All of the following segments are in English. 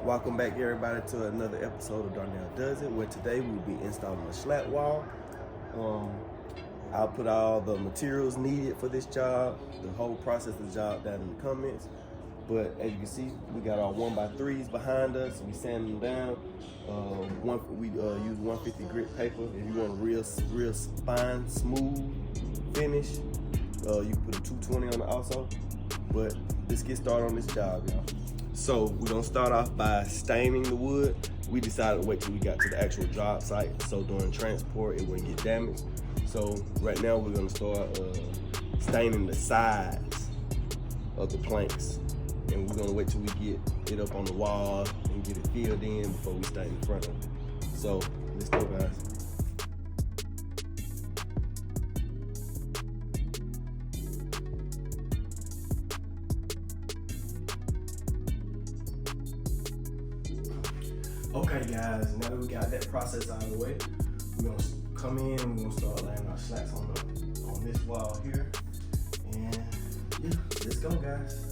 Welcome back everybody to another episode of Darnell Does It, where today we'll be installing a slat wall. I'll put all the materials needed for this job, the whole process of the job down in the comments. But as you can see, we got our 1x3s behind us. We sanding them down. We use 150 grit paper. If you want a real fine, smooth finish, you can put a 220 on it also. But let's get started on this job, y'all. So we're gonna start off by staining the wood. We decided to wait till we got to the actual job site, so during transport it wouldn't get damaged. So right now we're gonna start staining the sides of the planks, and we're gonna wait till we get it up on the wall and get it filled in before we stain the front of it. So let's go, guys. Okay guys, now that we got that process out of the way, we're gonna come in and we're gonna start laying our slats on this wall here. And yeah, let's go guys.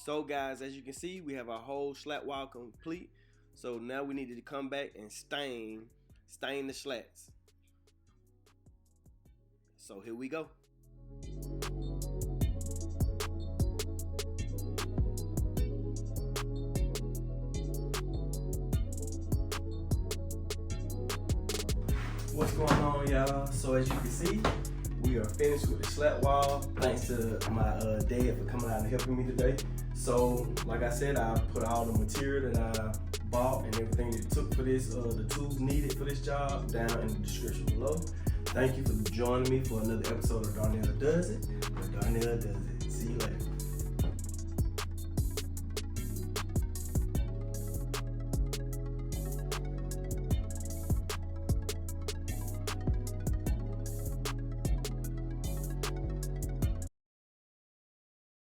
So guys, as you can see, we have our whole slat wall complete. So now we need to come back and stain the slats. So here we go. What's going on, y'all? So as you can see, we are finished with the slat wall. Thanks to my dad for coming out and helping me today. So, like I said, I put all the material that I bought and everything that it took for this, the tools needed for this job, down in the description below. Thank you for joining me for another episode of Darnell Does It, where Darnell Does It.